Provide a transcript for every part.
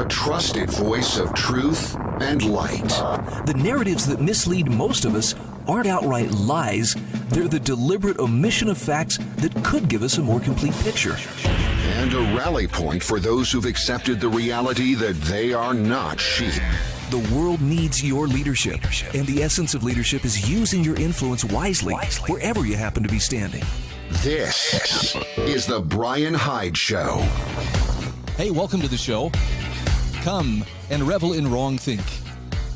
a trusted voice of truth and light. The narratives that mislead most of us aren't outright lies. They're the deliberate omission of facts that could give us a more complete picture. And a rally point for those who've accepted the reality that they are not sheep. The world needs your leadership, and the essence of leadership is using your influence wisely, wherever you happen to be standing. This is the Bryan Hyde Show. Hey, welcome to the show. Come and revel in wrong think.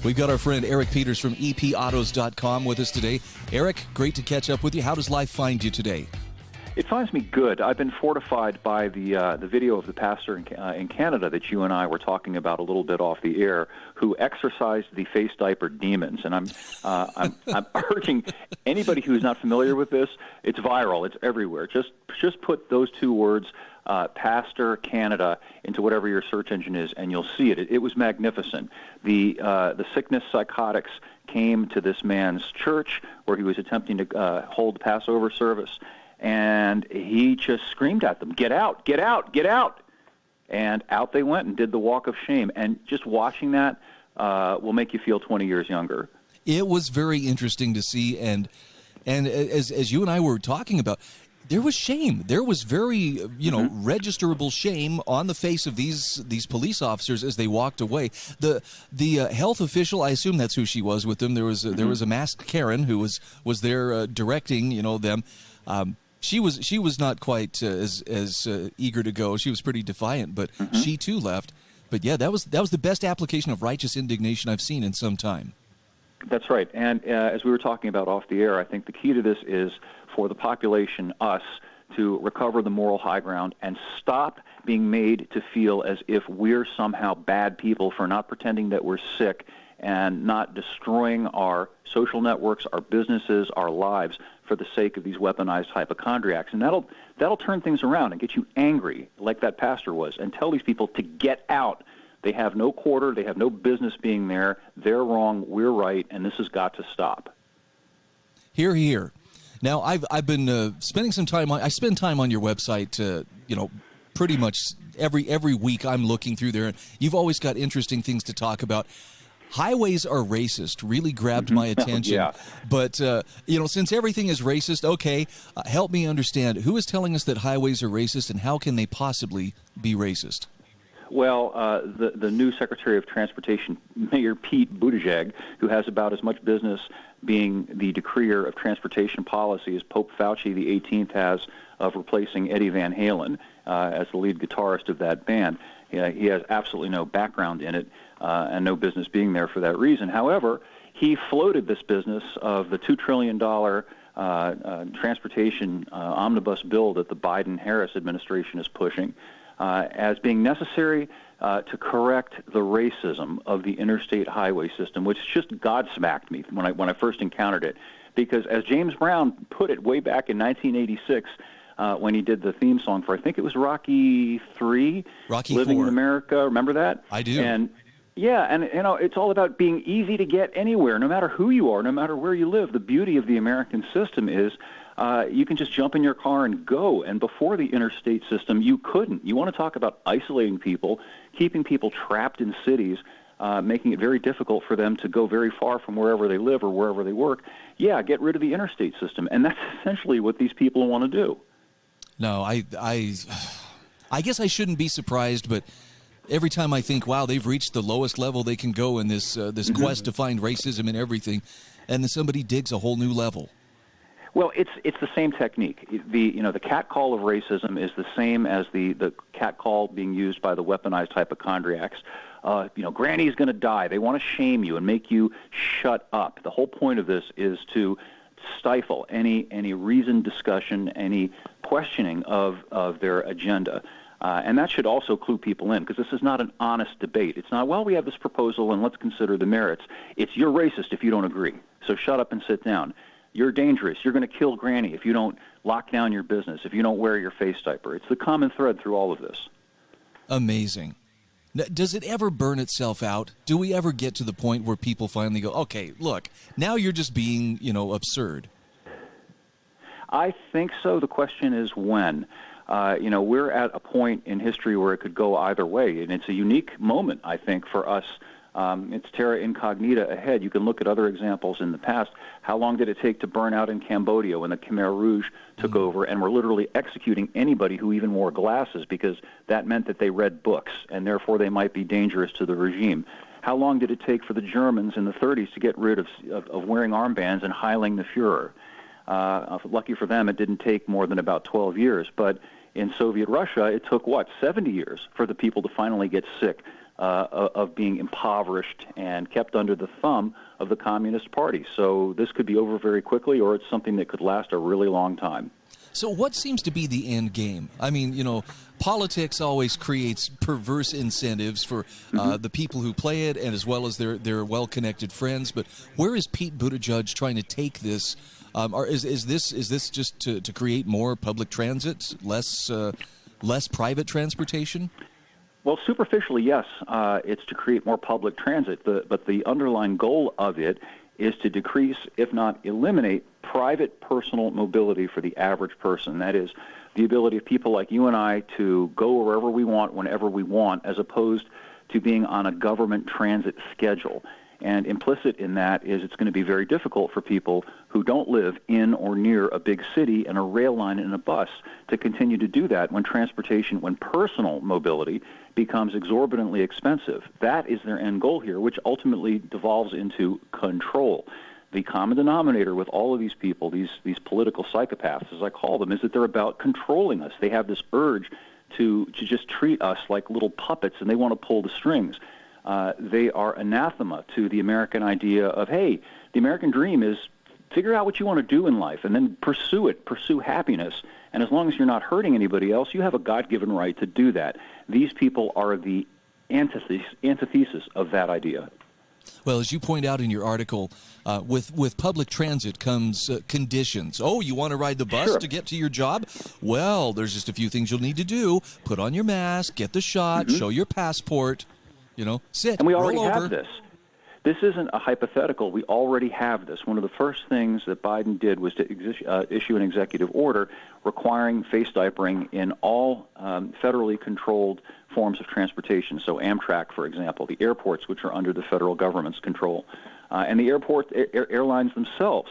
We've got our friend Eric Peters from epautos.com with us today. Eric, great to catch up with you. How does life find you today? It finds me good. I've been fortified by the video of the pastor in Canada that you and I were talking about a little bit off the air, who exorcised the face diaper demons. And I'm urging anybody who's not familiar with this. It's viral. It's everywhere. Just put those two words, Pastor Canada, into whatever your search engine is, and you'll see it. It was magnificent. The sickness psychotics came to this man's church where he was attempting to hold the Passover service. And he just screamed at them, "Get out, get out, get out!" And out they went and did the walk of shame. And just watching that will make you feel 20 years younger. It was very interesting to see, and as you and I were talking about, there was shame. There was very, registerable shame on the face of these police officers as they walked away. The health official, I assume that's who she was with them. There was a masked Karen who was there directing, them. She was not quite as eager to go. She was pretty defiant, but she too left. But yeah, that was the best application of righteous indignation I've seen in some time. That's right. And as we were talking about off the air, I think the key to this is for the population, us, to recover the moral high ground and stop being made to feel as if we're somehow bad people for not pretending that we're sick and not destroying our social networks, our businesses, our lives for the sake of these weaponized hypochondriacs. And that'll turn things around and get you angry, like that pastor was, and tell these people to get out. They have no quarter. They have no business being there. They're wrong. We're right. And this has got to stop. Hear, hear. Now, I've been spending some time I spend time on your website, pretty much every week I'm looking through there. And you've always got interesting things to talk about. Highways are racist really grabbed my attention. Yeah. But, since everything is racist, okay, help me understand. Who is telling us that highways are racist, and how can they possibly be racist? Well, the new Secretary of Transportation, Mayor Pete Buttigieg, who has about as much business being the decreer of transportation policy as Pope Fauci the 18th has of replacing Eddie Van Halen as the lead guitarist of that band. He has absolutely no background in it and no business being there for that reason. However, he floated this business of the $2 trillion transportation omnibus bill that the Biden-Harris administration is pushing as being necessary to correct the racism of the interstate highway system, which just godsmacked me when I first encountered it. Because as James Brown put it way back in 1986, when he did the theme song for, I think it was Rocky III, Living in America. Remember that? I do. And it's all about being easy to get anywhere, no matter who you are, no matter where you live. The beauty of the American system is you can just jump in your car and go. And before the interstate system, you couldn't. You want to talk about isolating people, keeping people trapped in cities, making it very difficult for them to go very far from wherever they live or wherever they work. Yeah, get rid of the interstate system. And that's essentially what these people want to do. No, I guess I shouldn't be surprised, but every time I think, wow, they've reached the lowest level they can go in this quest to find racism and everything, and then somebody digs a whole new level. Well, it's the same technique. The catcall of racism is the same as the catcall being used by the weaponized hypochondriacs. Granny's going to die. They want to shame you and make you shut up. The whole point of this is to stifle any reasoned discussion, any questioning of their agenda. And that should also clue people in, because this is not an honest debate. It's not, well, we have this proposal and let's consider the merits. It's, you're racist if you don't agree, so shut up and sit down. You're dangerous. You're going to kill Granny if you don't lock down your business, if you don't wear your face diaper. It's the common thread through all of this. Amazing. Does it ever burn itself out? Do we ever get to the point where people finally go, okay, look, now you're just being, absurd? I think so. The question is when. We're at a point in history where it could go either way, and it's a unique moment, I think, for us. It's terra incognita ahead. You can look at other examples in the past. How long did it take to burn out in Cambodia when the Khmer Rouge took over and were literally executing anybody who even wore glasses because that meant that they read books and therefore they might be dangerous to the regime? How long did it take for the Germans in the 30s to get rid of wearing armbands and heiling the Fuhrer? Lucky for them, it didn't take more than about 12 years. But in Soviet Russia, it took, 70 years for the people to finally get sick of being impoverished and kept under the thumb of the Communist Party. So this could be over very quickly, or it's something that could last a really long time. So what seems to be the end game? I mean, politics always creates perverse incentives for the people who play it, and as well as their well-connected friends. But where is Pete Buttigieg trying to take this? Is this just to create more public transit, less private transportation? Well, superficially, yes, it's to create more public transit, but the underlying goal of it is to decrease, if not eliminate, private personal mobility for the average person. That is, the ability of people like you and I to go wherever we want, whenever we want, as opposed to being on a government transit schedule. And implicit in that is it's going to be very difficult for people who don't live in or near a big city and a rail line and a bus to continue to do that when personal mobility becomes exorbitantly expensive. That is their end goal here, which ultimately devolves into control. The common denominator with all of these people, these political psychopaths, as I call them, is that they're about controlling us. They have this urge to just treat us like little puppets, and they want to pull the strings. They are anathema to the American idea of, hey, the American dream is figure out what you want to do in life and then pursue it, pursue happiness. And as long as you're not hurting anybody else, you have a God-given right to do that. These people are the antithesis of that idea. Well, as you point out in your article, with public transit comes conditions. Oh, you want to ride the bus Sure. to get to your job? Well, there's just a few things you'll need to do. Put on your mask, get the shot, show your passport, sit, And we already roll over. have this. This isn't a hypothetical. We already have this. One of the first things that Biden did was to issue an executive order requiring face diapering in all federally controlled forms of transportation. So Amtrak, for example, the airports, which are under the federal government's control, and the airlines themselves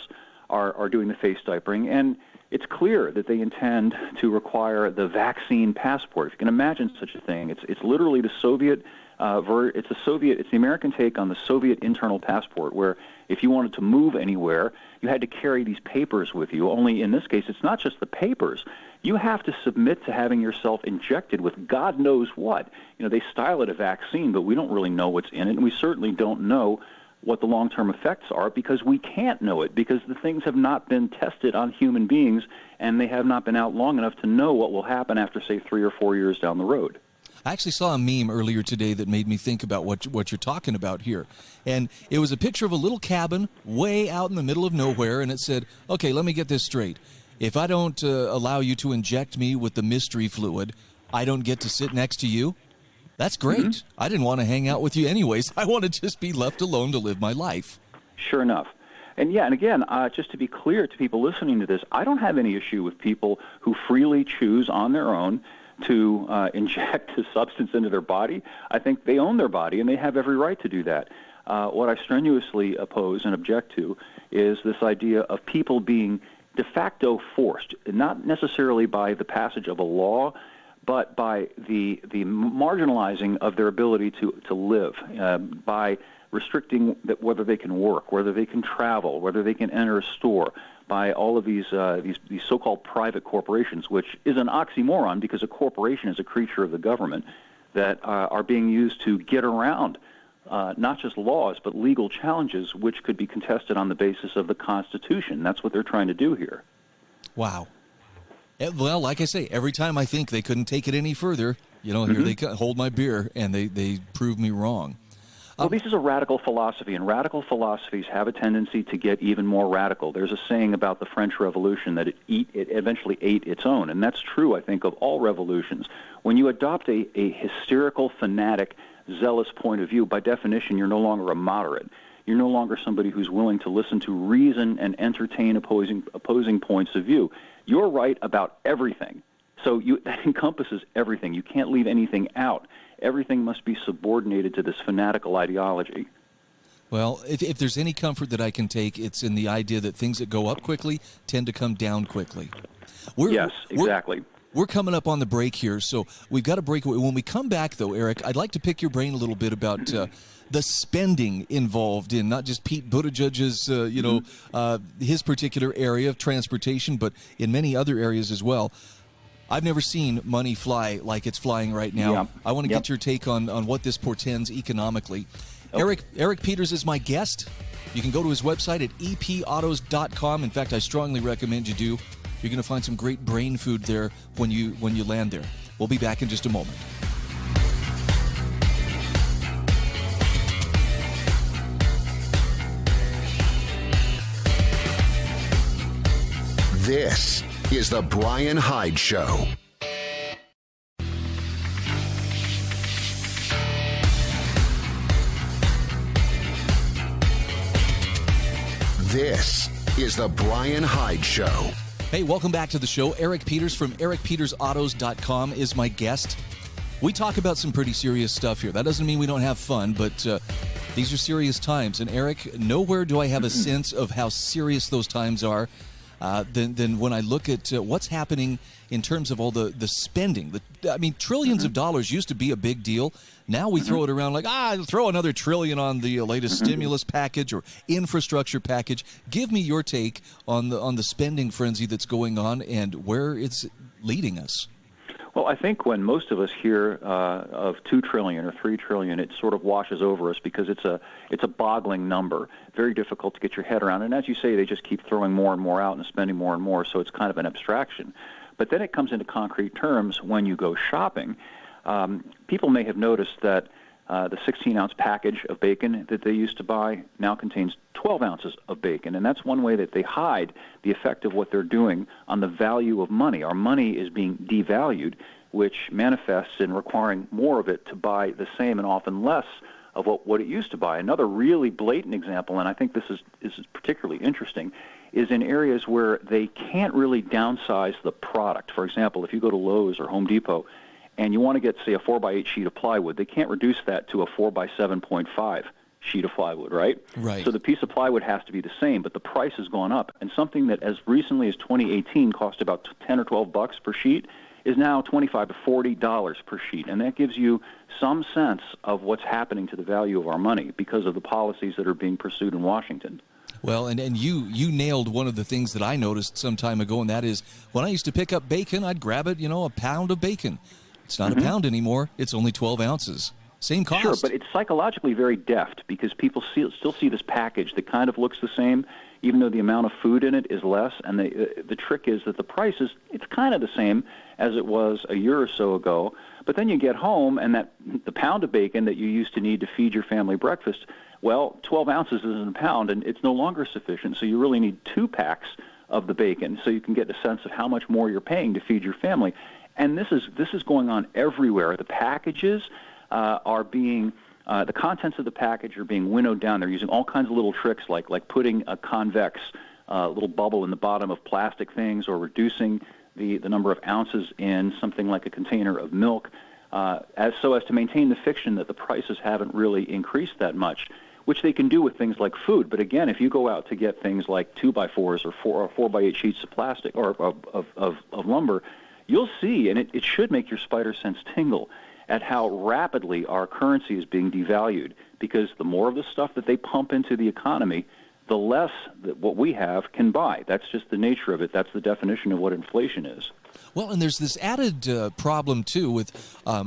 are doing the face diapering. And it's clear that they intend to require the vaccine passport. If you can imagine such a thing, it's literally the Soviet. It's the American take on the Soviet internal passport, where if you wanted to move anywhere, you had to carry these papers with you. Only in this case, it's not just the papers. You have to submit to having yourself injected with God knows what. They style it a vaccine, but we don't really know what's in it, and we certainly don't know what the long-term effects are because we can't know it because the things have not been tested on human beings, and they have not been out long enough to know what will happen after, say, 3 or 4 years down the road. I actually saw a meme earlier today that made me think about what you're talking about here. And it was a picture of a little cabin way out in the middle of nowhere, and it said, okay, let me get this straight. If I don't allow you to inject me with the mystery fluid, I don't get to sit next to you? That's great. I didn't want to hang out with you anyways. I want to just be left alone to live my life. Sure enough. And again, just to be clear to people listening to this, I don't have any issue with people who freely choose on their own to inject a substance into their body. I think they own their body, and they have every right to do that. What I strenuously oppose and object to is this idea of people being de facto forced, not necessarily by the passage of a law, but by the marginalizing of their ability to live, by restricting whether they can work, whether they can travel, whether they can enter a store, by all of these so-called private corporations, which is an oxymoron because a corporation is a creature of the government, that are being used to get around not just laws but legal challenges which could be contested on the basis of the Constitution. That's what they're trying to do here. Wow. Well, like I say, every time I think they couldn't take it any further, here they hold my beer and they prove me wrong. Well, this is a radical philosophy, and radical philosophies have a tendency to get even more radical. There's a saying about the French Revolution that it eventually ate its own, and that's true, I think, of all revolutions. When you adopt a hysterical, fanatic, zealous point of view, by definition, you're no longer a moderate. You're no longer somebody who's willing to listen to reason and entertain opposing points of view. You're right about everything, So that encompasses everything. You can't leave anything out. Everything must be subordinated to this fanatical ideology. Well, if there's any comfort that I can take, it's in the idea that things that go up quickly tend to come down quickly. Yes, exactly. We're coming up on the break here, so we've got to break away. When we come back, though, Eric, I'd like to pick your brain a little bit about the spending involved in not just Pete Buttigieg's, his particular area of transportation, but in many other areas as well. I've never seen money fly like it's flying right now. Yep. I want to get your take on what this portends economically. Okay. Eric Peters is my guest. You can go to his website at epautos.com. In fact, I strongly recommend you do. You're going to find some great brain food there when you land there. We'll be back in just a moment. This is the Bryan Hyde Show. This is the Bryan Hyde Show. Hey, welcome back to the show. Eric Peters from ericpetersautos.com is my guest. We talk about some pretty serious stuff here. That doesn't mean we don't have fun, but these are serious times. And Eric, nowhere do I have a sense of how serious those times are than when I look at what's happening in terms of all the spending. Trillions of dollars used to be a big deal. Now we throw it around like, throw another trillion on the latest stimulus package or infrastructure package. Give me your take on the spending frenzy that's going on and where it's leading us. Well, I think when most of us hear of $2 trillion or $3 trillion, it sort of washes over us because it's a boggling number, very difficult to get your head around. And as you say, they just keep throwing more and more out and spending more and more, so it's kind of an abstraction. But then it comes into concrete terms when you go shopping. People may have noticed that the 16-ounce package of bacon that they used to buy now contains 12 ounces of bacon, and that's one way that they hide the effect of what they're doing on the value of money. Our money is being devalued, which manifests in requiring more of it to buy the same and often less of what it used to buy. Another really blatant example, and I think this is particularly interesting, is in areas where they can't really downsize the product. For example, if you go to Lowe's or Home Depot and you want to get, say, a 4x8 sheet of plywood, they can't reduce that to a 4x7.5 sheet of plywood, right? Right. So the piece of plywood has to be the same, but the price has gone up. And something that as recently as 2018 cost about $10 or $12 per sheet is now $25 to $40 per sheet. And that gives you some sense of what's happening to the value of our money because of the policies that are being pursued in Washington. Well, and you nailed one of the things that I noticed some time ago, and that is when I used to pick up bacon, I'd grab it, a pound of bacon. It's not a pound anymore. It's only 12 ounces. Same cost. Sure, but it's psychologically very deft because people still see this package that kind of looks the same, even though the amount of food in it is less. And the trick is that the price it's kind of the same as it was a year or so ago. But then you get home, and the pound of bacon that you used to need to feed your family breakfast, well, 12 ounces isn't a pound, and it's no longer sufficient. So you really need 2 packs of the bacon so you can get a sense of how much more you're paying to feed your family. And this is going on everywhere. The packages are being the contents of the package are being winnowed down. They're using all kinds of little tricks like putting a convex little bubble in the bottom of plastic things, or reducing the number of ounces in something like a container of milk, as to maintain the fiction that the prices haven't really increased that much, which they can do with things like food. But again, if you go out to get things like 2x4s or 4x8 sheets of plastic or of lumber, you'll see, and it should make your spider sense tingle, at how rapidly our currency is being devalued, because the more of the stuff that they pump into the economy, the less that what we have can buy. That's just the nature of it. That's the definition of what inflation is. Well, and there's this added problem, too, with, all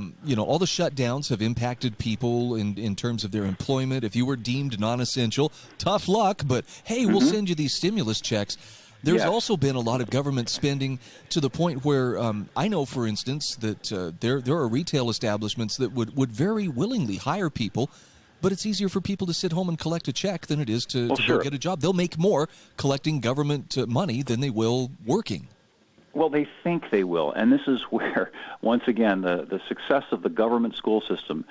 the shutdowns have impacted people in terms of their employment. If you were deemed non-essential, tough luck, but hey, we'll send you these stimulus checks. There's also been a lot of government spending to the point where I know, for instance, that there are retail establishments that would very willingly hire people, but it's easier for people to sit home and collect a check than it is to go get a job. They'll make more collecting government money than they will working. Well, they think they will, and this is where, once again, the success of the government school system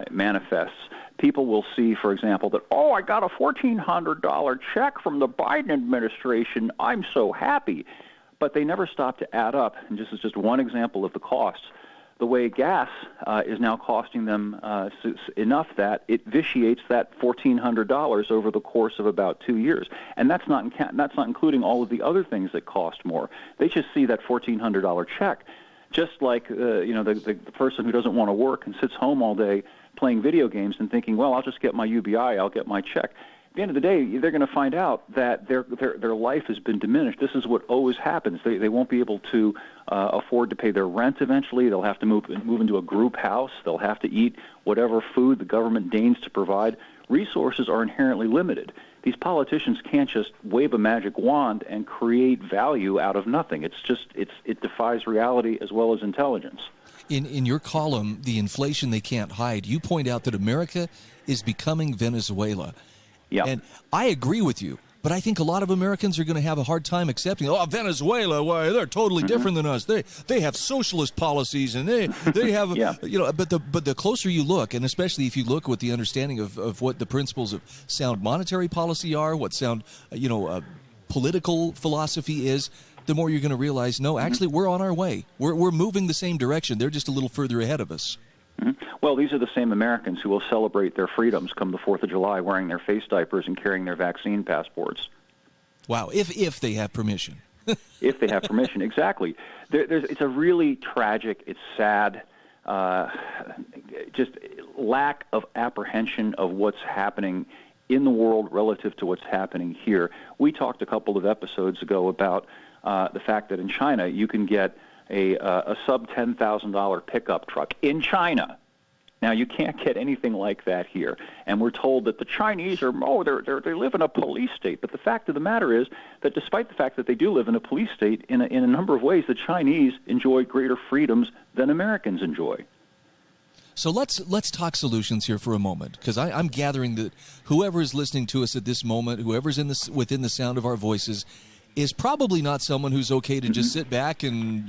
manifests. People will see, for example, that, I got a $1,400 check from the Biden administration. I'm so happy. but they never stop to add up. And this is just one example of the costs. The way gas is now costing them enough that it vitiates that $1,400 over the course of about 2 years, and that's not including all of the other things that cost more. They just see that $1,400 check, just like the person who doesn't want to work and sits home all day playing video games and thinking, well, I'll just get my UBI, I'll get my check. At the end of the day, they're going to find out that their life has been diminished. This is what always happens. They won't be able to afford to pay their rent eventually. They'll have to move into a group house. They'll have to eat whatever food the government deigns to provide. Resources are inherently limited. These politicians can't just wave a magic wand and create value out of nothing. It defies reality as well as intelligence. In your column, The Inflation They Can't Hide, you point out that America is becoming Venezuela. Yeah. And I agree with you, but I think a lot of Americans are going to have a hard time accepting, Venezuela, why, they're totally different than us. They have socialist policies, and they have, but the closer you look, and especially if you look with the understanding of what the principles of sound monetary policy are, what sound, political philosophy is, the more you're going to realize, no, actually, we're on our way. We're moving the same direction. They're just a little further ahead of us. Well, these are the same Americans who will celebrate their freedoms come the 4th of July wearing their face diapers and carrying their vaccine passports. Wow, if they have permission. If they have permission, exactly. It's a really tragic, it's sad, just lack of apprehension of what's happening in the world relative to what's happening here. We talked a couple of episodes ago about the fact that in China you can get a sub-$10,000 pickup truck in China. Now, you can't get anything like that here. And we're told that the Chinese they live in a police state. But the fact of the matter is that despite the fact that they do live in a police state, in a number of ways, the Chinese enjoy greater freedoms than Americans enjoy. So let's talk solutions here for a moment, because I'm gathering that whoever is listening to us at this moment, whoever's within the sound of our voices, is probably not someone who's okay to just sit back and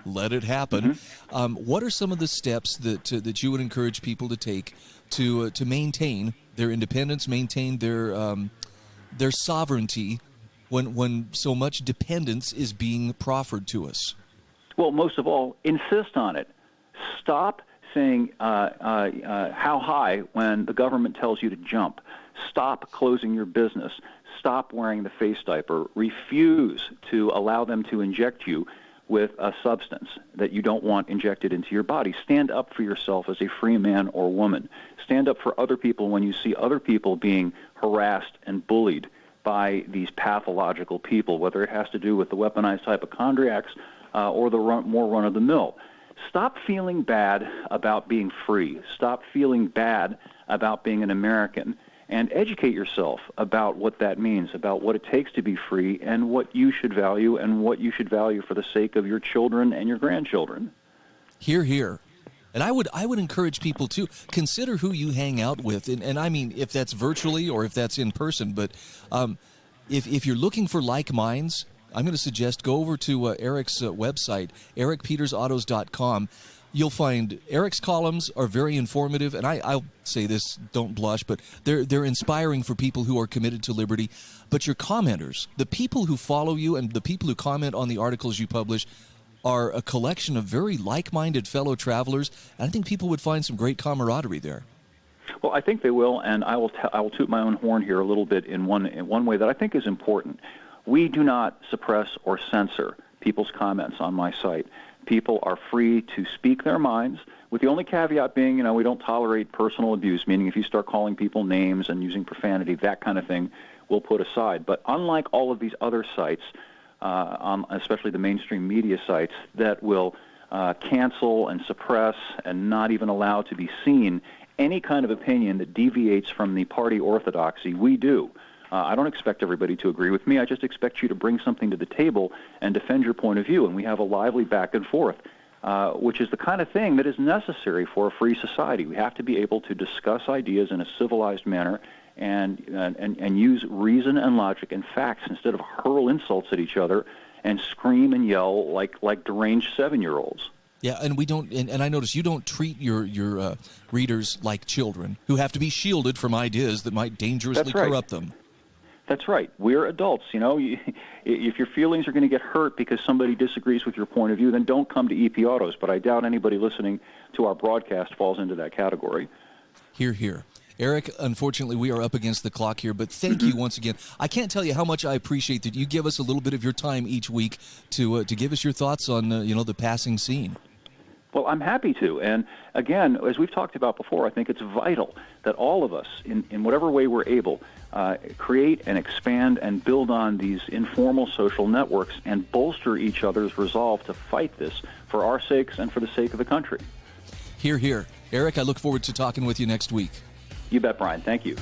let it happen. What are some of the steps that you would encourage people to take to maintain their independence, maintain their sovereignty when so much dependence is being proffered to us? Well, most of all, insist on it. Stop saying how high when the government tells you to jump. Stop closing your business. Stop wearing the face diaper. Refuse to allow them to inject you with a substance that you don't want injected into your body. Stand up for yourself as a free man or woman. Stand up for other people when you see other people being harassed and bullied by these pathological people, whether it has to do with the weaponized hypochondriacs or the more run-of-the-mill. Stop feeling bad about being free. Stop feeling bad about being an American. And educate yourself about what that means, about what it takes to be free and what you should value and what you should value for the sake of your children and your grandchildren. Hear, hear. And I would encourage people to consider who you hang out with. And I mean, if that's virtually or if that's in person. But if you're looking for like minds, I'm going to suggest go over to Eric's website, ericpetersautos.com. You'll find Eric's columns are very informative, and I'll say this, don't blush, but they're inspiring for people who are committed to liberty. But your commenters, the people who follow you and the people who comment on the articles you publish, are a collection of very like-minded fellow travelers, and I think people would find some great camaraderie there. Well, I think they will, and I will toot my own horn here a little bit in one way that I think is important. We do not suppress or censor people's comments on my site. People are free to speak their minds, with the only caveat being, we don't tolerate personal abuse, meaning if you start calling people names and using profanity, that kind of thing we'll put aside. But unlike all of these other sites, especially the mainstream media sites, that will cancel and suppress and not even allow to be seen any kind of opinion that deviates from the party orthodoxy, we do. I don't expect everybody to agree with me. I just expect you to bring something to the table and defend your point of view, and we have a lively back and forth, which is the kind of thing that is necessary for a free society. We have to be able to discuss ideas in a civilized manner and use reason and logic and facts instead of hurl insults at each other and scream and yell like deranged 7-year-olds. Yeah, and we don't. And I notice you don't treat your readers like children who have to be shielded from ideas that might dangerously corrupt them. That's right. We're adults. If your feelings are going to get hurt because somebody disagrees with your point of view, then don't come to EP Autos. But I doubt anybody listening to our broadcast falls into that category. Hear, hear. Eric, unfortunately, we are up against the clock here, but thank you once again. I can't tell you how much I appreciate that you give us a little bit of your time each week to give us your thoughts on the passing scene. Well, I'm happy to. And again, as we've talked about before, I think it's vital that all of us, in whatever way we're able, create and expand and build on these informal social networks and bolster each other's resolve to fight this for our sakes and for the sake of the country. Hear, hear. Eric, I look forward to talking with you next week. You bet, Brian. Thank you.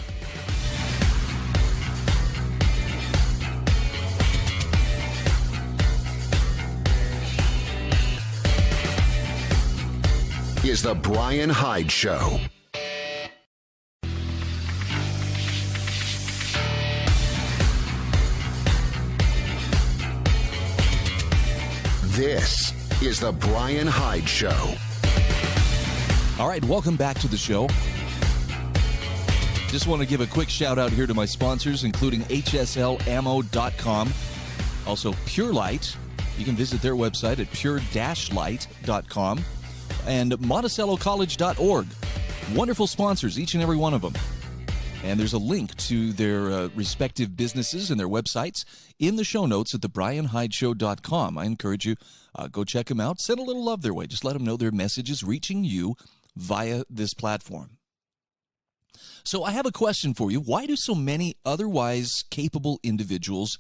Is the Bryan Hyde Show. This is the Bryan Hyde Show. All right, welcome back to the show. Just want to give a quick shout out here to my sponsors, including HSLAmmo.com, also Pure Light. You can visit their website at pure-light.com, and MonticelloCollege.org. Wonderful sponsors, each and every one of them. And there's a link to their respective businesses and their websites in the show notes at thebryanhydeshow.com. I encourage you, go check them out. Send a little love their way. Just let them know their message is reaching you via this platform. So I have a question for you. Why do so many otherwise capable individuals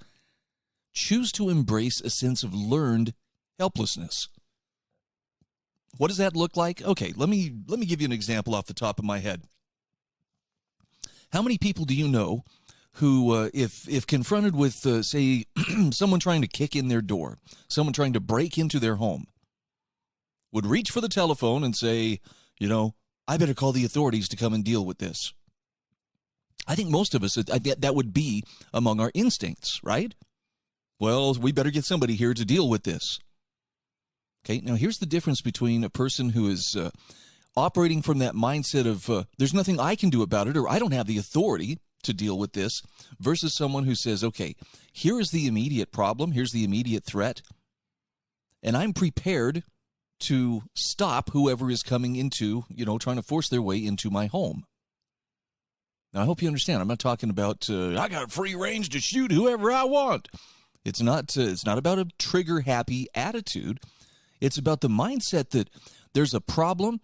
choose to embrace a sense of learned helplessness? What does that look like? Okay, let me give you an example off the top of my head. How many people do you know who, if confronted with, say, someone trying to kick in their door, someone trying to break into their home, would reach for the telephone and say, I better call the authorities to come and deal with this? I think most of us, that would be among our instincts, right? Well, we better get somebody here to deal with this. Okay, now here's the difference between a person who is operating from that mindset of there's nothing I can do about it, or I don't have the authority to deal with this, versus someone who says, okay, here is the immediate problem, here's the immediate threat, and I'm prepared to stop whoever is coming into, trying to force their way into my home. Now, I hope you understand. I'm not talking about, I got free range to shoot whoever I want. It's not about a trigger-happy attitude. It's about the mindset that there's a problem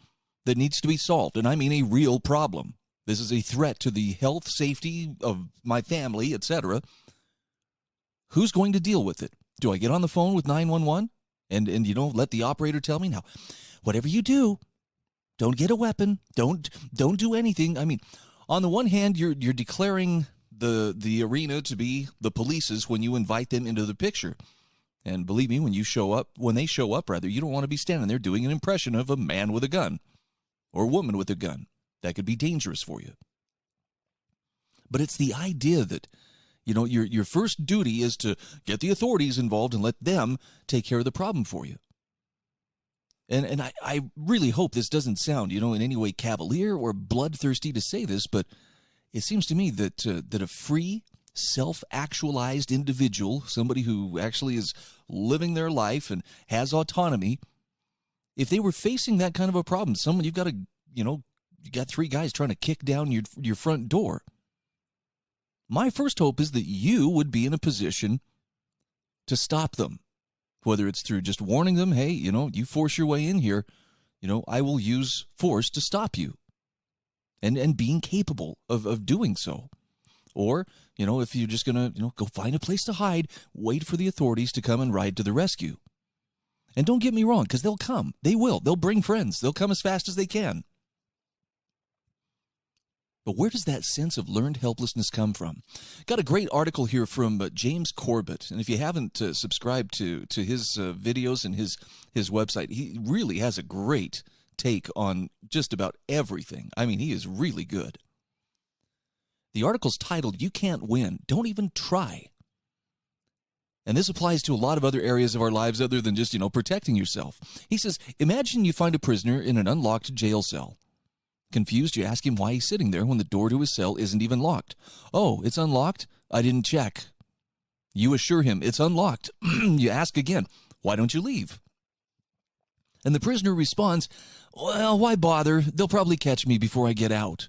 that needs to be solved, and I mean a real problem. This is a threat to the health, safety of my family, etc. Who's going to deal with it? Do I get on the phone with 911 and let the operator tell me? Now, whatever you do, don't get a weapon. Don't do anything. I mean, on the one hand, you're declaring the arena to be the police's when you invite them into the picture. And believe me, when they show up, you don't want to be standing there doing an impression of a man with a gun or a woman with a gun. That could be dangerous for you. But it's the idea that, your first duty is to get the authorities involved and let them take care of the problem for you. And I really hope this doesn't sound, in any way cavalier or bloodthirsty to say this, but it seems to me that a free, self-actualized individual, somebody who actually is living their life and has autonomy, if they were facing that kind of a problem, you've got you got three guys trying to kick down your front door. My first hope is that you would be in a position to stop them, whether it's through just warning them, hey, you force your way in here, I will use force to stop you, and being capable of doing so. Or, if you're just going to, go find a place to hide, wait for the authorities to come and ride to the rescue. And don't get me wrong, because they'll come. They will. They'll bring friends. They'll come as fast as they can. But where does that sense of learned helplessness come from? Got a great article here from James Corbett. And if you haven't subscribed to his videos and his website, he really has a great take on just about everything. I mean, he is really good. The article's titled, "You Can't Win. Don't Even Try." And this applies to a lot of other areas of our lives other than just, protecting yourself. He says, imagine you find a prisoner in an unlocked jail cell. Confused, you ask him why he's sitting there when the door to his cell isn't even locked. Oh, it's unlocked? I didn't check. You assure him it's unlocked. You ask again, why don't you leave? And the prisoner responds, well, why bother? They'll probably catch me before I get out.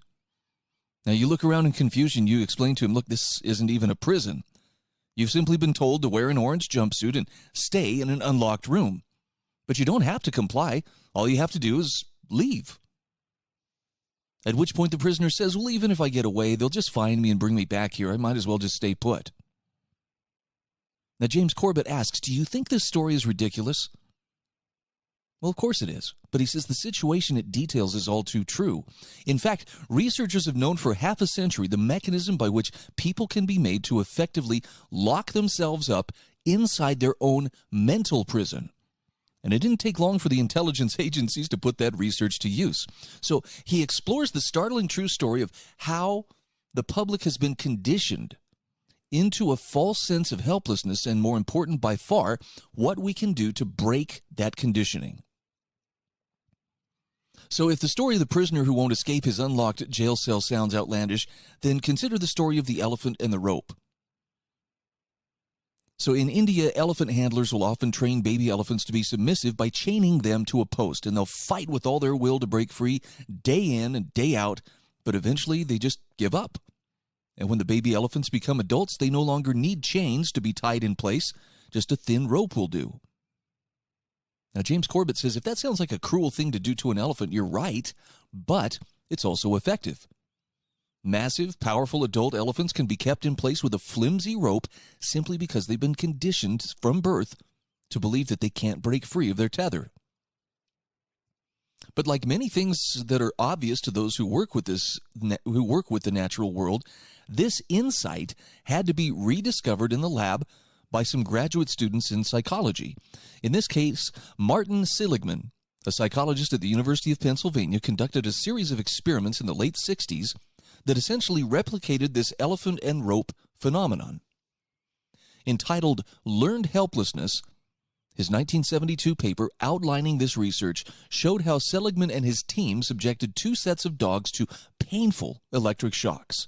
Now you look around in confusion. You explain to him, look, this isn't even a prison. You've simply been told to wear an orange jumpsuit and stay in an unlocked room. But you don't have to comply. All you have to do is leave. At which point the prisoner says, well, even if I get away, they'll just find me and bring me back here. I might as well just stay put. Now, James Corbett asks, do you think this story is ridiculous? Well, of course it is. But he says the situation it details is all too true. In fact, researchers have known for half a century the mechanism by which people can be made to effectively lock themselves up inside their own mental prison. And it didn't take long for the intelligence agencies to put that research to use. So he explores the startling true story of how the public has been conditioned into a false sense of helplessness, and more important by far, what we can do to break that conditioning. So if the story of the prisoner who won't escape his unlocked jail cell sounds outlandish, then consider the story of the elephant and the rope. So in India, elephant handlers will often train baby elephants to be submissive by chaining them to a post, and they'll fight with all their will to break free day in and day out, but eventually they just give up. And when the baby elephants become adults, they no longer need chains to be tied in place. Just a thin rope will do. Now, James Corbett says, if that sounds like a cruel thing to do to an elephant, you're right, but it's also effective. Massive, powerful adult elephants can be kept in place with a flimsy rope simply because they've been conditioned from birth to believe that they can't break free of their tether. But like many things that are obvious to those who work with the natural world, this insight had to be rediscovered in the lab by some graduate students in psychology. In this case, Martin Seligman, a psychologist at the University of Pennsylvania, conducted a series of experiments in the late 60s that essentially replicated this elephant and rope phenomenon. Entitled Learned Helplessness, his 1972 paper outlining this research showed how Seligman and his team subjected two sets of dogs to painful electric shocks.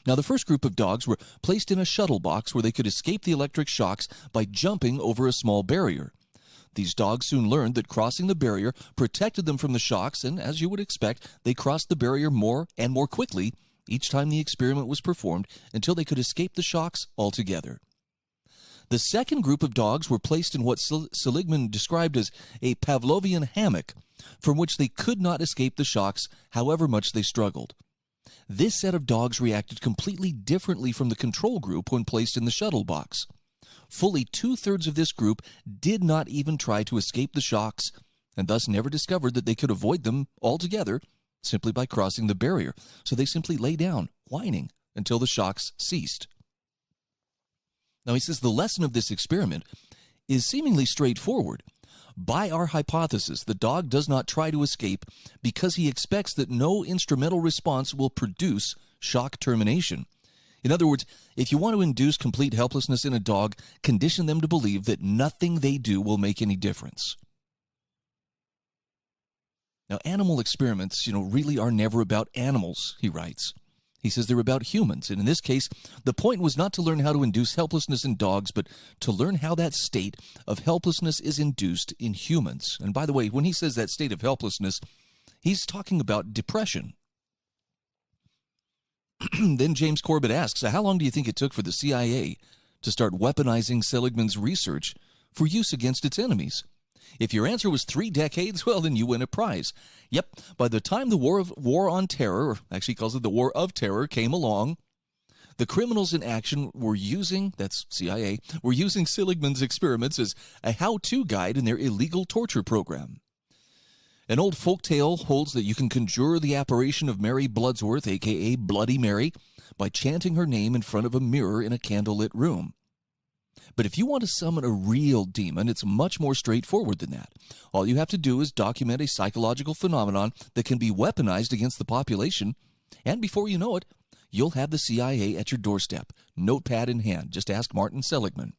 Now, the first group of dogs were placed in a shuttle box where they could escape the electric shocks by jumping over a small barrier. These dogs soon learned that crossing the barrier protected them from the shocks, and as you would expect, they crossed the barrier more and more quickly each time the experiment was performed until they could escape the shocks altogether. The second group of dogs were placed in what Seligman described as a Pavlovian hammock, from which they could not escape the shocks however much they struggled. This set of dogs reacted completely differently from the control group when placed in the shuttle box. Fully two-thirds of this group did not even try to escape the shocks, and thus never discovered that they could avoid them altogether simply by crossing the barrier. So they simply lay down, whining, until the shocks ceased. Now, he says the lesson of this experiment is seemingly straightforward. By our hypothesis, the dog does not try to escape because he expects that no instrumental response will produce shock termination. In other words, if you want to induce complete helplessness in a dog, condition them to believe that nothing they do will make any difference. Now, animal experiments, really are never about animals, he writes. He says they're about humans, and in this case, the point was not to learn how to induce helplessness in dogs, but to learn how that state of helplessness is induced in humans. And by the way, when he says that state of helplessness, he's talking about depression. Then James Corbett asks, how long do you think it took for the CIA to start weaponizing Seligman's research for use against its enemies? If your answer was 3 decades, well, then you win a prize. Yep, by the time the war on terror, or actually he calls it the War of Terror, came along, the criminals in action were using, that's CIA, were using Seligman's experiments as a how-to guide in their illegal torture program. An old folktale holds that you can conjure the apparition of Mary Bloodsworth, a.k.a. Bloody Mary, by chanting her name in front of a mirror in a candlelit room. But if you want to summon a real demon, it's much more straightforward than that. All you have to do is document a psychological phenomenon that can be weaponized against the population, and before you know it, you'll have the CIA at your doorstep, notepad in hand. Just ask Martin Seligman.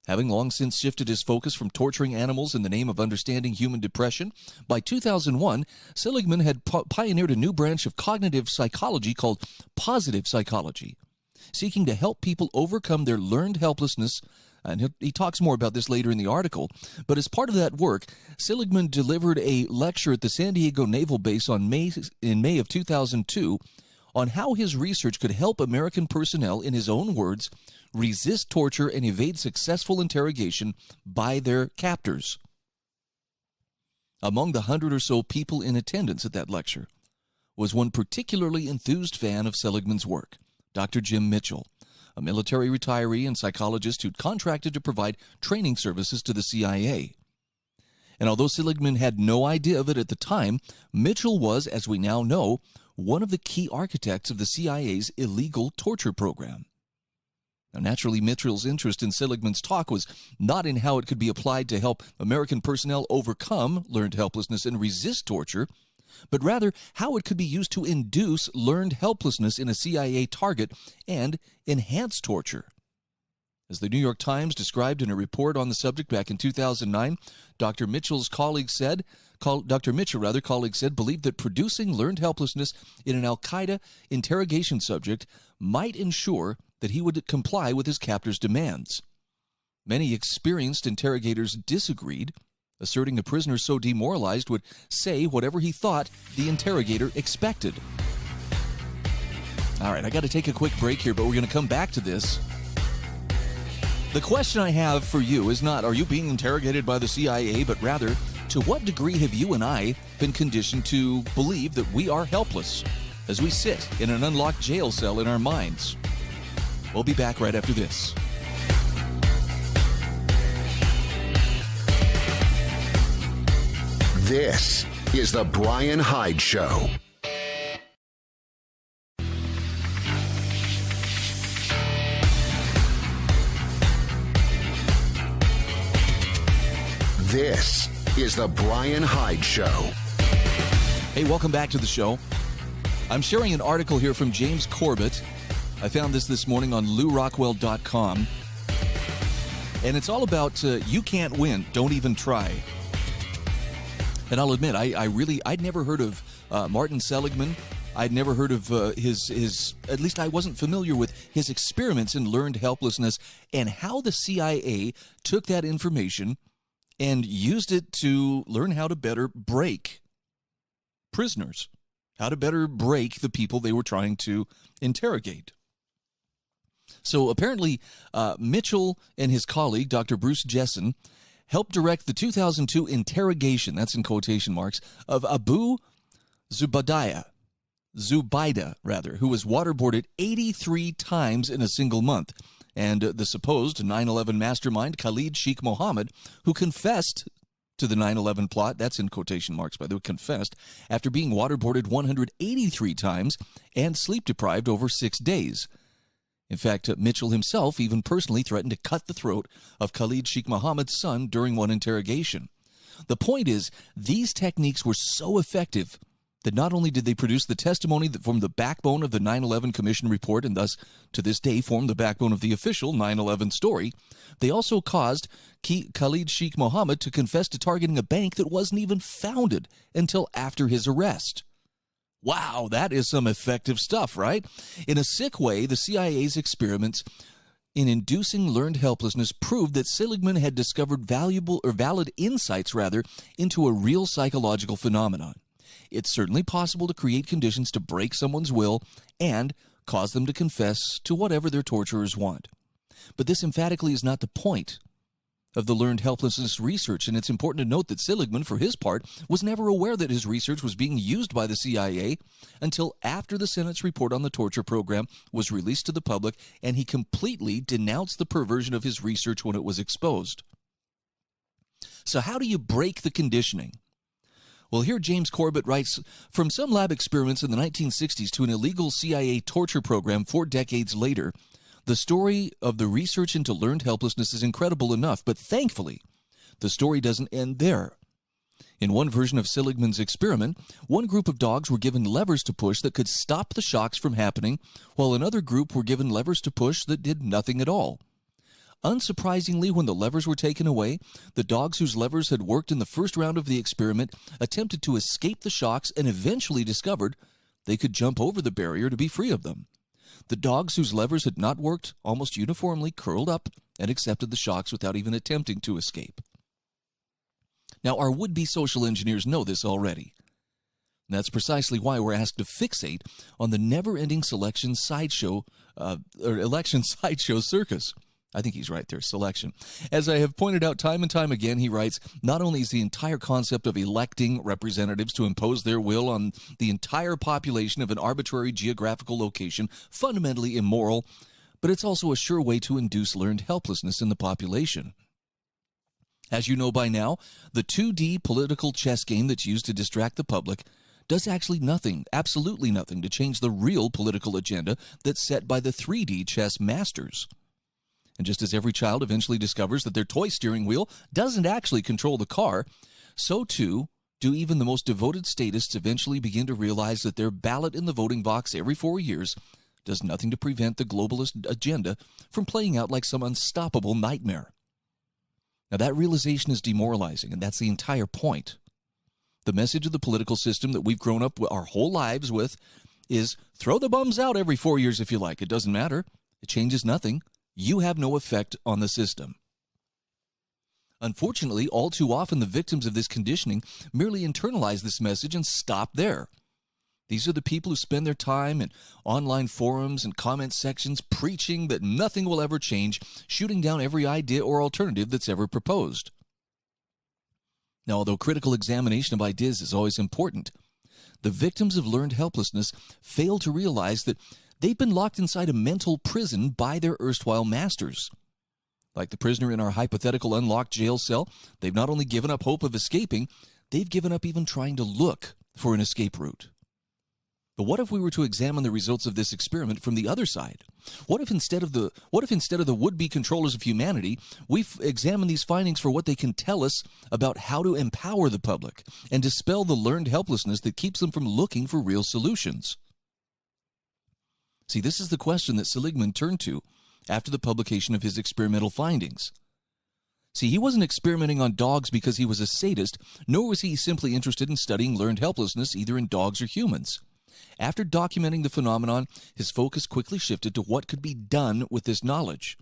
Having long since shifted his focus from torturing animals in the name of understanding human depression, by 2001, Seligman had pioneered a new branch of cognitive psychology called positive psychology. seeking to help people overcome their learned helplessness. And he talks more about this later in the article. But as part of that work, Seligman delivered a lecture at the San Diego Naval Base in May of 2002 on how his research could help American personnel, in his own words, resist torture and evade successful interrogation by their captors. Among the 100 or so people in attendance at that lecture was one particularly enthused fan of Seligman's work, Dr. Jim Mitchell, a military retiree and psychologist who'd contracted to provide training services to the CIA. And although Seligman had no idea of it at the time, Mitchell was, as we now know, one of the key architects of the CIA's illegal torture program. Now, naturally, Mitchell's interest in Seligman's talk was not in how it could be applied to help American personnel overcome learned helplessness and resist torture, but rather how it could be used to induce learned helplessness in a CIA target and enhance torture. As the New York Times described in a report on the subject back in 2009, Dr. Mitchell's colleague said, believed that producing learned helplessness in an al-Qaeda interrogation subject might ensure that he would comply with his captor's demands. Many experienced interrogators disagreed, asserting a prisoner so demoralized would say whatever he thought the interrogator expected. All right, I got to take a quick break here, but we're going to come back to this. The question I have for you is not, are you being interrogated by the CIA, but rather, to what degree have you and I been conditioned to believe that we are helpless as we sit in an unlocked jail cell in our minds? We'll be back right after this. This is the Bryan Hyde Show. This is the Bryan Hyde Show. Hey, welcome back to the show. I'm sharing an article here from James Corbett. I found this morning on LouRockwell.com. And it's all about you can't win, don't even try. And I'll admit, I'd never heard of Martin Seligman. I'd never heard of his, at least I wasn't familiar with his experiments in learned helplessness and how the CIA took that information and used it to learn how to better break prisoners, how to better break the people they were trying to interrogate. So apparently, Mitchell and his colleague, Dr. Bruce Jessen, helped direct the 2002 interrogation, that's in quotation marks, of Abu Zubaydah, who was waterboarded 83 times in a single month, and the supposed 9/11 mastermind Khalid Sheikh Mohammed, who confessed to the 9/11 plot, that's in quotation marks by the way, confessed, after being waterboarded 183 times and sleep-deprived over 6 days. In fact, Mitchell himself even personally threatened to cut the throat of Khalid Sheikh Mohammed's son during one interrogation. The point is, these techniques were so effective that not only did they produce the testimony that formed the backbone of the 9/11 Commission report and thus, to this day, form the backbone of the official 9/11 story, they also caused Khalid Sheikh Mohammed to confess to targeting a bank that wasn't even founded until after his arrest. Wow, that is some effective stuff, right? In a sick way, the CIA's experiments in inducing learned helplessness proved that Seligman had discovered valid insights into a real psychological phenomenon. It's certainly possible to create conditions to break someone's will and cause them to confess to whatever their torturers want. But this emphatically is not the point of the learned helplessness research, and it's important to note that Seligman, for his part, was never aware that his research was being used by the CIA until after the Senate's report on the torture program was released to the public, and he completely denounced the perversion of his research when it was exposed. So how do you break the conditioning? Well, here James Corbett writes, from some lab experiments in the 1960s to an illegal CIA torture program 4 decades later, the story of the research into learned helplessness is incredible enough, but thankfully, the story doesn't end there. In one version of Seligman's experiment, one group of dogs were given levers to push that could stop the shocks from happening, while another group were given levers to push that did nothing at all. Unsurprisingly, when the levers were taken away, the dogs whose levers had worked in the first round of the experiment attempted to escape the shocks and eventually discovered they could jump over the barrier to be free of them. The dogs whose levers had not worked almost uniformly curled up and accepted the shocks without even attempting to escape. Now, our would-be social engineers know this already. And that's precisely why we're asked to fixate on the never-ending election sideshow circus. I think he's right there, selection. As I have pointed out time and time again, he writes, not only is the entire concept of electing representatives to impose their will on the entire population of an arbitrary geographical location fundamentally immoral, but it's also a sure way to induce learned helplessness in the population. As you know by now, the 2D political chess game that's used to distract the public does actually nothing, absolutely nothing, to change the real political agenda that's set by the 3D chess masters. And just as every child eventually discovers that their toy steering wheel doesn't actually control the car, so too do even the most devoted statists eventually begin to realize that their ballot in the voting box every 4 years does nothing to prevent the globalist agenda from playing out like some unstoppable nightmare. Now that realization is demoralizing, and that's the entire point. The message of the political system that we've grown up our whole lives with is throw the bums out every 4 years if you like. It doesn't matter. It changes nothing. You have no effect on the system. Unfortunately, all too often the victims of this conditioning merely internalize this message and stop there. These are the people who spend their time in online forums and comment sections preaching that nothing will ever change, shooting down every idea or alternative that's ever proposed. Now, although critical examination of ideas is always important, the victims of learned helplessness fail to realize that they've been locked inside a mental prison by their erstwhile masters. Like the prisoner in our hypothetical unlocked jail cell, they've not only given up hope of escaping, they've given up even trying to look for an escape route. But what if we were to examine the results of this experiment from the other side? What if instead of the would-be controllers of humanity, we examine these findings for what they can tell us about how to empower the public and dispel the learned helplessness that keeps them from looking for real solutions? See, this is the question that Seligman turned to after the publication of his experimental findings. See, he wasn't experimenting on dogs because he was a sadist, nor was he simply interested in studying learned helplessness either in dogs or humans. After documenting the phenomenon, his focus quickly shifted to what could be done with this knowledge.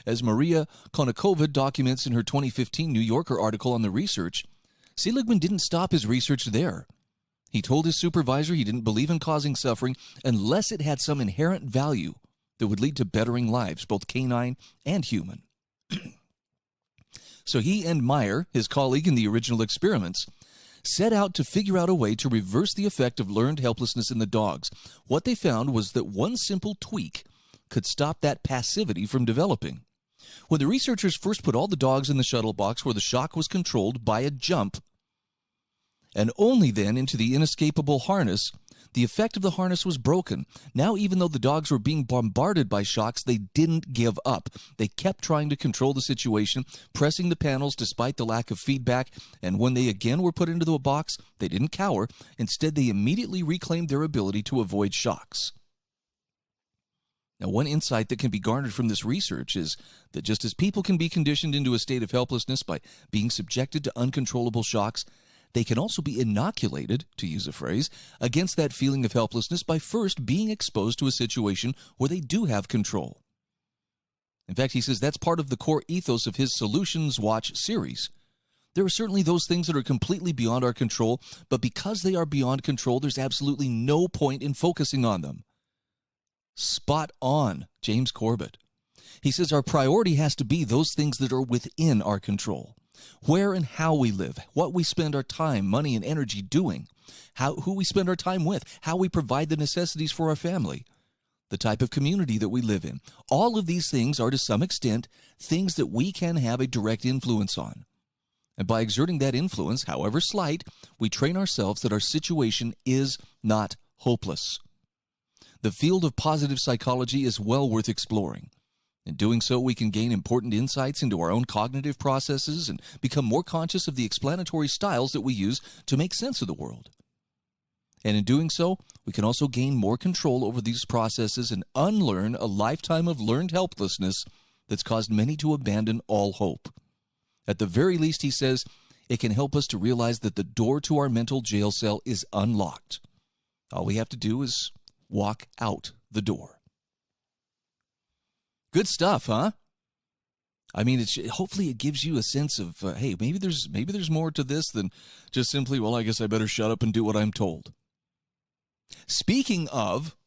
As Maria Konnikova documents in her 2015 New Yorker article on the research, Seligman didn't stop his research there. He told his supervisor he didn't believe in causing suffering unless it had some inherent value that would lead to bettering lives, both canine and human. So he and Meyer, his colleague in the original experiments, set out to figure out a way to reverse the effect of learned helplessness in the dogs. What they found was that one simple tweak could stop that passivity from developing. When the researchers first put all the dogs in the shuttle box where the shock was controlled by a jump, and only then into the inescapable harness, the effect of the harness was broken. Now, even though the dogs were being bombarded by shocks, they didn't give up. They kept trying to control the situation, pressing the panels despite the lack of feedback, and when they again were put into the box, they didn't cower. Instead, they immediately reclaimed their ability to avoid shocks. Now, one insight that can be garnered from this research is that just as people can be conditioned into a state of helplessness by being subjected to uncontrollable shocks, they can also be inoculated, to use a phrase, against that feeling of helplessness by first being exposed to a situation where they do have control. In fact, he says that's part of the core ethos of his Solutions Watch series. There are certainly those things that are completely beyond our control, but because they are beyond control, there's absolutely no point in focusing on them. Spot on, James Corbett. He says our priority has to be those things that are within our control. Where and how we live, what we spend our time, money, and energy doing, who we spend our time with, how we provide the necessities for our family, the type of community that we live in. All of these things are to some extent things that we can have a direct influence on. And by exerting that influence, however slight, we train ourselves that our situation is not hopeless. The field of positive psychology is well worth exploring. In doing so, we can gain important insights into our own cognitive processes and become more conscious of the explanatory styles that we use to make sense of the world. And in doing so, we can also gain more control over these processes and unlearn a lifetime of learned helplessness that's caused many to abandon all hope. At the very least, he says, it can help us to realize that the door to our mental jail cell is unlocked. All we have to do is walk out the door. Good stuff, huh? I mean, hopefully it gives you a sense of, hey, maybe there's more to this than just simply, well, I guess I better shut up and do what I'm told. Speaking of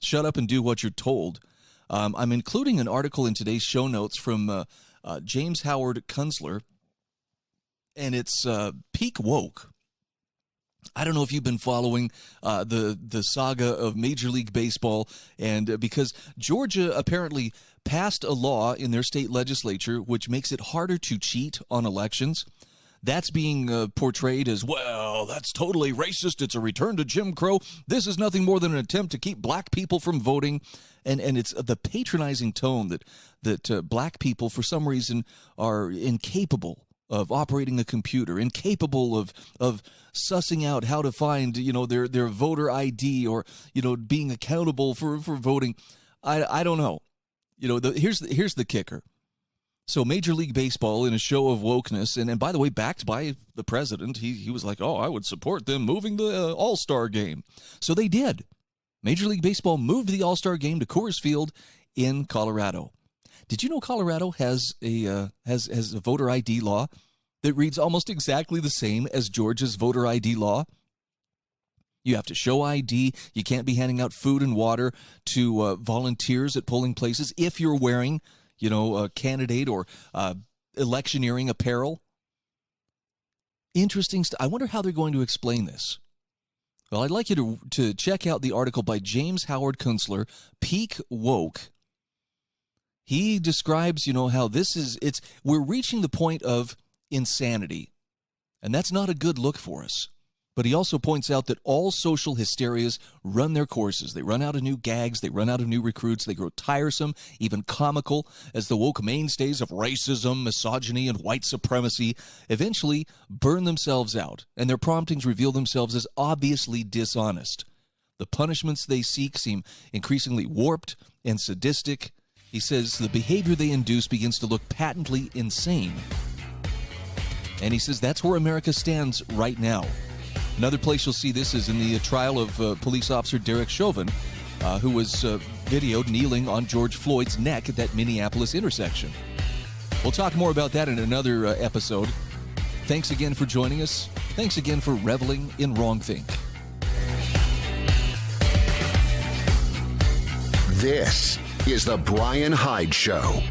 shut up and do what you're told, I'm including an article in today's show notes from James Howard Kunstler, and it's Peak Woke. I don't know if you've been following the saga of Major League Baseball, and because Georgia apparently passed a law in their state legislature which makes it harder to cheat on elections. That's being portrayed as, well, that's totally racist. It's a return to Jim Crow. This is nothing more than an attempt to keep black people from voting. And it's the patronizing tone that black people, for some reason, are incapable of operating a computer, incapable of sussing out how to find, their voter ID or, being accountable for voting. I don't know. Here's the kicker. So Major League Baseball, in a show of wokeness, and by the way, backed by the president, he was like, oh, I would support them moving the All-Star game. So they did. Major League Baseball moved the All-Star game to Coors Field in Colorado. Did you know Colorado has a voter ID law that reads almost exactly the same as Georgia's voter ID law? You have to show ID. You can't be handing out food and water to volunteers at polling places if you're wearing, a candidate or electioneering apparel. Interesting stuff. I wonder how they're going to explain this. Well, I'd like you to check out the article by James Howard Kunstler, Peak Woke. He describes, how we're reaching the point of insanity, and that's not a good look for us. But he also points out that all social hysterias run their courses. They run out of new gags. They run out of new recruits. They grow tiresome, even comical, as the woke mainstays of racism, misogyny, and white supremacy eventually burn themselves out, and their promptings reveal themselves as obviously dishonest. The punishments they seek seem increasingly warped and sadistic. He says the behavior they induce begins to look patently insane. And he says that's where America stands right now. Another place you'll see this is in the trial of police officer Derek Chauvin, who was videoed kneeling on George Floyd's neck at that Minneapolis intersection. We'll talk more about that in another episode. Thanks again for joining us. Thanks again for reveling in wrongthink. This is the Bryan Hyde Show.